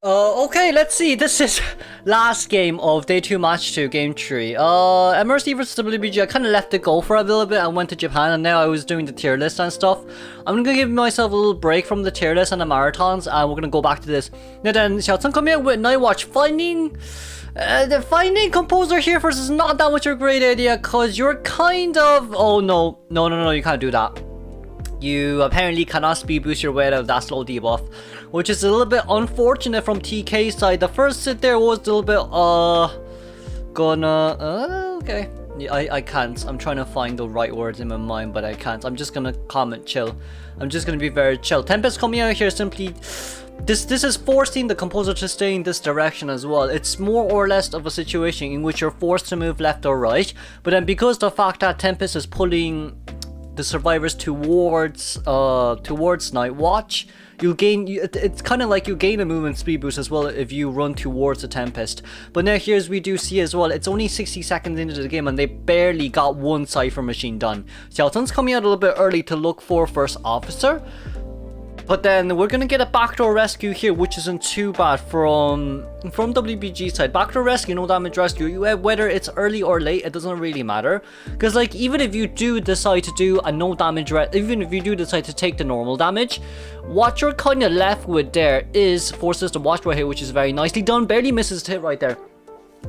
Okay, let's see. This is last game of day 2 match 2, game 3. MRC versus WBG. I kind of left it go for a little bit. I went to Japan and now I was doing the tier list and stuff. I'm gonna give myself a little break from the tier list and the marathons, and we're gonna go back to this. Now then, Xiaoceng coming out with Night Watch. Finding composer here first is not that much of a great idea, cause you're kind of... Oh no, you can't do that. You apparently cannot speed boost your way out of that slow debuff, which is a little bit unfortunate from TK's side. The first sit there was a little bit, okay. Yeah, I can't. I'm trying to find the right words in my mind, but I can't. I'm just gonna comment chill. I'm just gonna be very chill. Tempest coming out here simply... This is forcing the composer to stay in this direction as well. It's more or less of a situation in which you're forced to move left or right, but then because the fact that Tempest is pulling the survivors towards Night Watch, you'll gain, it's kind of like you gain a movement speed boost as well if you run towards the Tempest. But now here's we do see as well, it's only 60 seconds into the game and they barely got one Cypher machine done. Xiaoceng's coming out a little bit early to look for first officer. But then we're gonna get a backdoor rescue here, which isn't too bad from WBG side. Backdoor rescue, no damage rescue. Whether it's early or late, it doesn't really matter. Because like even if you do decide to do a no damage, even if you do decide to take the normal damage, what you're kind of left with there is force system watch right here, which is very nicely done. Barely misses the hit right there.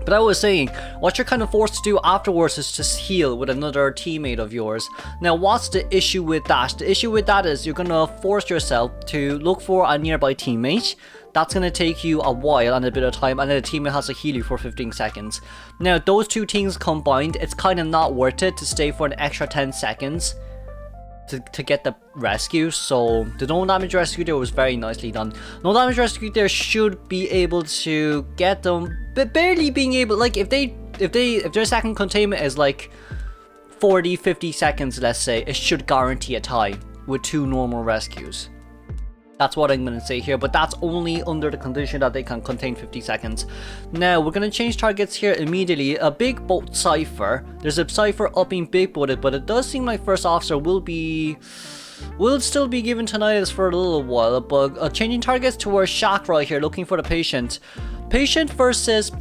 But I was saying, what you're kind of forced to do afterwards is to heal with another teammate of yours. Now, what's the issue with that? The issue with that is you're going to force yourself to look for a nearby teammate. That's going to take you a while and a bit of time, and then the teammate has to heal you for 15 seconds. Now, those two things combined, it's kind of not worth it to stay for an extra 10 seconds. To get the rescue. So the no damage rescue there was very nicely done. No damage rescue there should be able to get them, but barely being able, like if their second containment is like 40-50 seconds, let's say, it should guarantee a tie with two normal rescues. That's what I'm going to say here, but that's only under the condition that they can contain 50 seconds. Now, we're going to change targets here immediately. A big boat Cypher. There's a Cypher up being big boated, but it does seem like first officer will still be given tinnitus for a little while. But changing targets towards Shaq right here, looking for the patient. Patient versus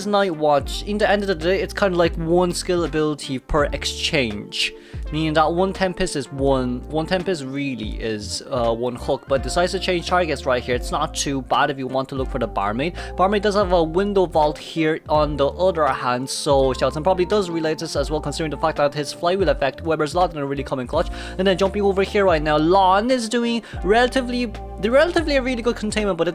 Night Watch. In the end of the day, it's kind of like one skill ability per exchange. Meaning that one Tempest is one Tempest really is one hook, but decides to change targets right here. It's not too bad if you want to look for the barmaid. Barmaid does have a window vault here on the other hand, so Xiaoceng probably does realize this as well, considering the fact that his flywheel effect, Weber's Law didn't really come in clutch. And then jumping over here right now, Lon is doing relatively a really good containment, but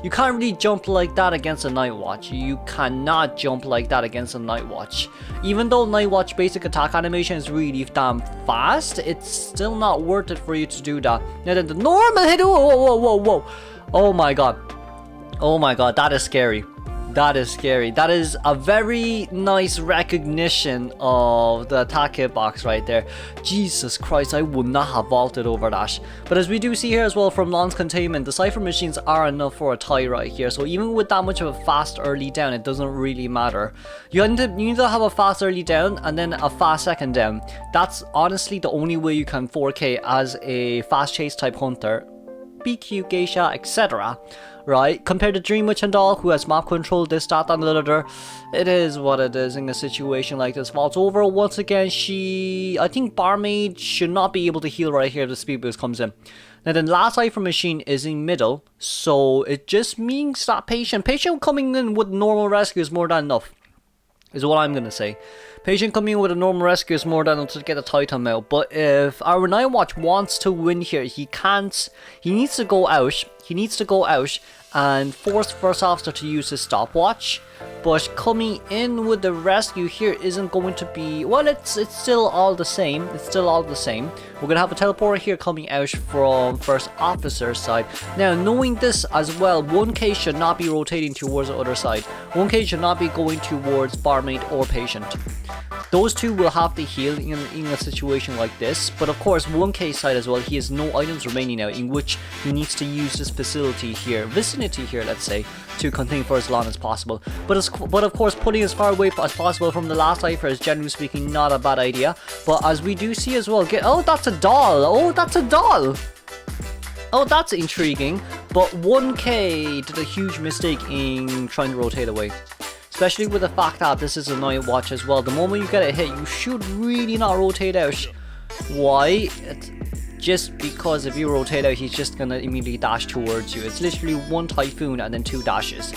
you can't really jump like that against a Night Watch. You cannot jump like that against a Night Watch. Even though Night Watch basic attack animation is really damn fast, it's still not worth it for you to do that. Now then the normal hit, whoa. Oh my god, that is scary. That is scary. That is a very nice recognition of the attack hitbox right there. Jesus Christ, I would not have vaulted over that. But as we do see here as well from Lon's containment, the Cypher machines are enough for a tie right here. So even with that much of a fast early down, it doesn't really matter. You need to have a fast early down and then a fast second down. That's honestly the only way you can 4K as a fast chase type hunter. BQ, Geisha, etc. Right? Compared to Dream Witch and Doll, who has map control, this, that, and the other. It is what it is in a situation like this. Vaults over once again. I think Barmaid should not be able to heal right here if the speed boost comes in. Now then, last Cypher machine is in middle, so it just means that Patient coming in with normal rescue is more than enough. Is what I'm gonna say. Patient coming in with a normal rescue is more than enough to get a Titan out. But if our Night Watch wants to win here, he needs to go out and force first officer to use his stopwatch. But coming in with the rescue here isn't going to be, well, it's still all the same. We're gonna have a teleporter here coming out from first officer's side. Now, knowing this as well, 1K should not be rotating towards the other side. 1K should not be going towards Barmaid or Patient. Those two will have to heal in a situation like this, but of course 1K side as well, he has no items remaining now in which he needs to use this vicinity here, let's say, to contain for as long as possible. But of course putting as far away as possible from the last Cypher is generally speaking not a bad idea. But as we do see as well, oh, that's a doll! Oh, that's intriguing. But 1K did a huge mistake in trying to rotate away. Especially with the fact that this is a night watch as well. The moment you get a hit, you should really not rotate out. Why? It's just because if you rotate out, he's just gonna immediately dash towards you. It's literally 1 Typhoon and then 2 dashes.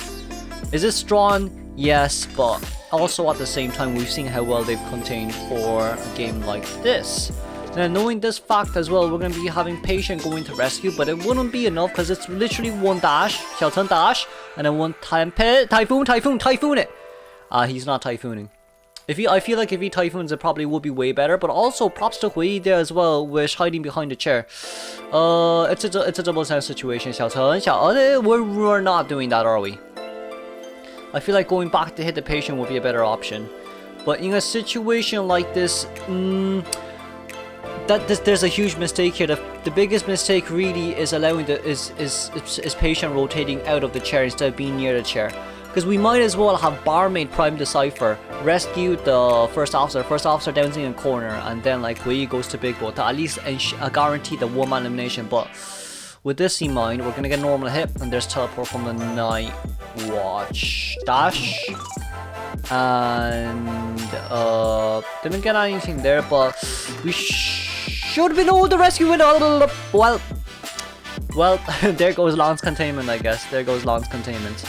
Is it strong? Yes, but also at the same time, we've seen how well they've contained for a game like this. Now, knowing this fact as well, we're going to be having Patient going to rescue, but it wouldn't be enough because it's literally 1 dash, Xiaochen dash, and then 1 Typhoon it. He's not Typhooning. I feel like if he Typhoons, it probably would be way better, but also props to Hui there as well, with hiding behind the chair. It's a double sense situation, Xiaochen. We're not doing that, are we? I feel like going back to hit the Patient would be a better option. But in a situation like this, there's a huge mistake here. The biggest mistake really is allowing is Patient rotating out of the chair instead of being near the chair. Because we might as well have Barmaid prime the Cypher, rescue the first officer down in a corner, and then like Hui goes to Big Bo to at least guarantee the 1-man elimination. But with this in mind, we're gonna get normal hit, and there's teleport from the night watch dash, and didn't get anything there, but we should have been able to rescue it. Well, there goes Lance Containment, I guess. There goes Lance Containment.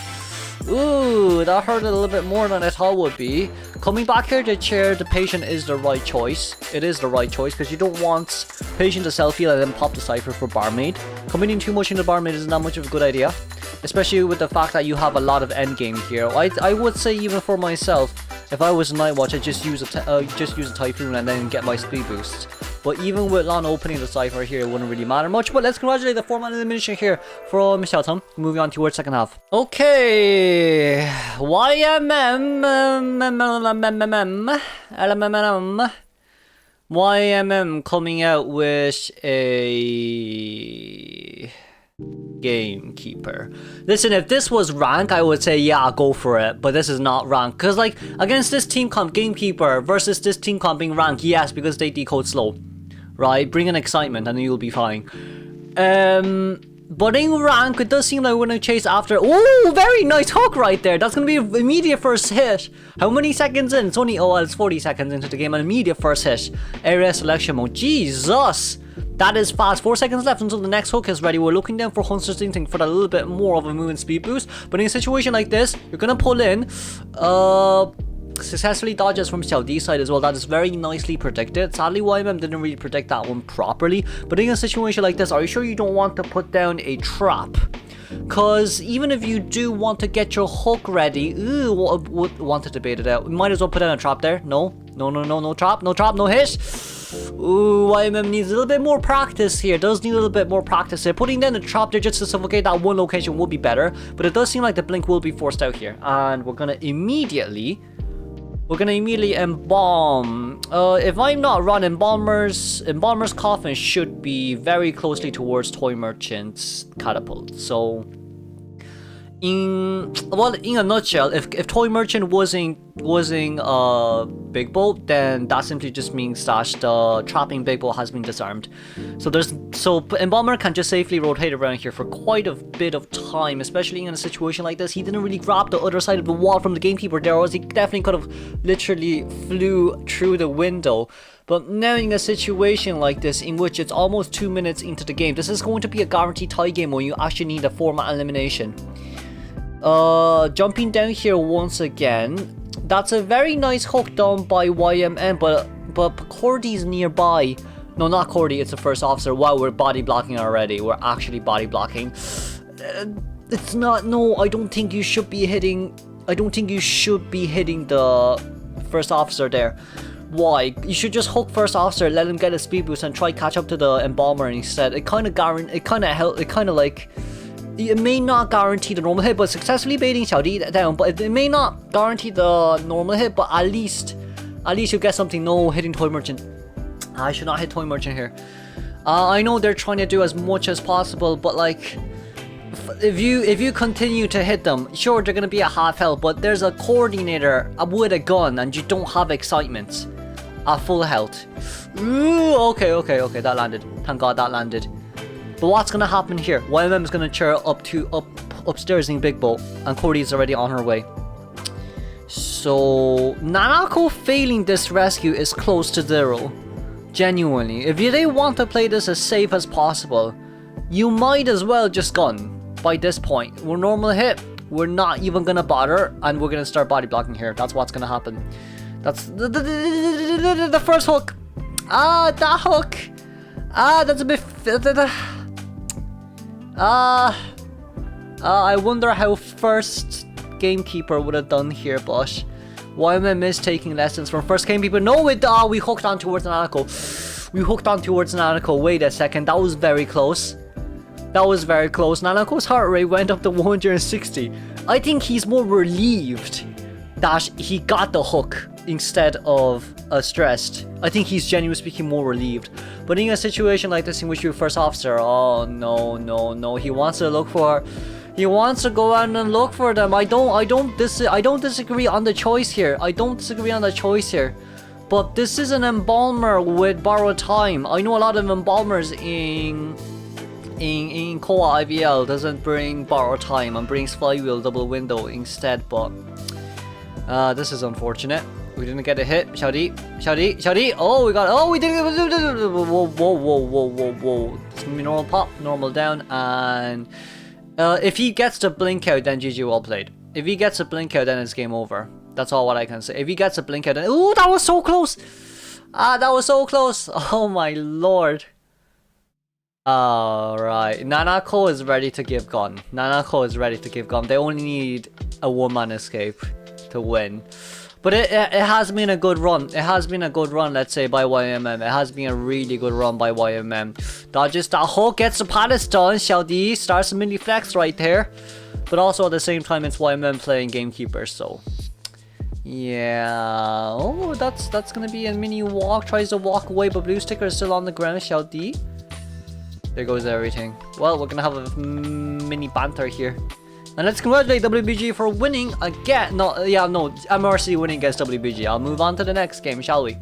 Ooh, that hurt a little bit more than I thought would be. Coming back here to chair the Patient is the right choice. It is the right choice because you don't want Patient to selfie and then pop the Cypher for Barmaid. Committing too much into Barmaid is not much of a good idea, especially with the fact that you have a lot of endgame here. I would say even for myself, if I was a Night Watch, I'd just use a Typhoon and then get my speed boosts. But even with Lan opening the Cypher here, it wouldn't really matter much. But let's congratulate the 4-man elimination here from Xiaochen. Moving on towards second half. Okay, YMM coming out with a Gamekeeper. Listen, if this was rank, I would say yeah, go for it, but this is not rank, because like against this team comp Gamekeeper versus this team comp being rank, yes, because they decode slow, right? Bring an excitement and you'll be fine. But in rank, it does seem like we're gonna chase after. Oh, very nice hook right there. That's gonna be an immediate first hit. How many seconds in? It's only, oh well, it's 40 seconds into the game. An immediate first hit. Area selection mode. Jesus, that is fast. 4 seconds left until the next hook is ready. We're looking down for Hunter's Instinct for a little bit more of a movement speed boost. But in a situation like this, you're gonna pull in. Successfully dodges from Xiao D's side as well. That is very nicely predicted. Sadly, YMM didn't really predict that one properly. But in a situation like this, are you sure you don't want to put down a trap? Because even if you do want to get your hook ready, want to debate it out. We might as well put down a trap there. No trap, no hit. Ooh, YMM needs a little bit more practice here. Does need a little bit more practice here. Putting down a trap there just to suffocate that one location would be better. But it does seem like the blink will be forced out here. And we're gonna immediately embalm. If I'm not wrong, Embalmer's coffin should be very closely towards Toy Merchant's catapult. So, in a nutshell, if Toy Merchant wasn't Big Bo, then that simply just means that the trapping Big Bo has been disarmed. So Embalmer can just safely rotate around here for quite a bit of time, especially in a situation like this. He didn't really grab the other side of the wall from the Gamekeeper there, or else he definitely could have literally flew through the window. But now in a situation like this, in which it's almost 2 minutes into the game, this is going to be a guaranteed tie game where you actually need a 4-man elimination. Jumping down here once again. That's a very nice hook done by YMM, but Cordy's nearby. No, not Cordy, it's the first officer. Wow, we're body blocking already. We're actually body blocking. It's not, no, I don't think you should be hitting the first officer there. Why? You should just hook first officer, let him get a speed boost and try catch up to the Embalmer instead. It may not guarantee the normal hit, but successfully baiting Xiao Di down. But it may not guarantee the normal hit, but at least you'll get something. No, hitting Toy Merchant. I should not hit Toy Merchant here. I know they're trying to do as much as possible, but like, if you continue to hit them, sure they're gonna be at half health, but there's a coordinator with a gun, and you don't have excitement at full health. Ooh, okay, that landed. Thank God that landed. But what's gonna happen here? YMM is gonna cheer upstairs in Big Boat, and Cody's already on her way. So Nanako failing this rescue is close to 0. Genuinely, if they want to play this as safe as possible, you might as well just gun by this point. We're normal hit. We're not even gonna bother, and we're gonna start body blocking here. That's what's gonna happen. That's the first hook. That hook. That's a bit. I wonder how first Gamekeeper would have done here, but YMM is taking lessons from first Gamekeeper. No, we hooked on towards Nanako. We hooked on towards Nanako. Wait a second, that was very close. That was very close. Nanako's heart rate went up to 160. I think he's more relieved that he got the hook instead of stressed. I think he's genuinely speaking more relieved. But in a situation like this in which you're first officer, oh no, he wants to look for. He wants to go out and look for them. I don't disagree on the choice here. But this is an embalmer with borrowed time. I know a lot of embalmers in Koa IVL doesn't bring borrowed time and brings flywheel double window instead, but this is unfortunate. We didn't get a hit. Shouty. Oh, we did it. Whoa. It's gonna be normal pop, normal down, and if he gets the blink out, then GG well played. If he gets a blink out, then it's game over. That's all what I can say. If he gets a blink out, then ooh, that was so close. That was so close. Oh my lord. Alright, Nanako is ready to give gun. They only need a one-man escape to win. But it has been a good run. Let's say, by YMM. It has been a really good run by YMM. Dodges that hook, gets the palace done. Xiaodi starts a mini flex right there. But also at the same time, it's YMM playing Gamekeeper, so... yeah... oh, that's gonna be a mini walk. Tries to walk away, but blue sticker is still on the ground. Xiaodi. There goes everything. Well, we're gonna have a mini banter here. And let's congratulate WBG for winning again. MRC winning against WBG. I'll move on to the next game, shall we?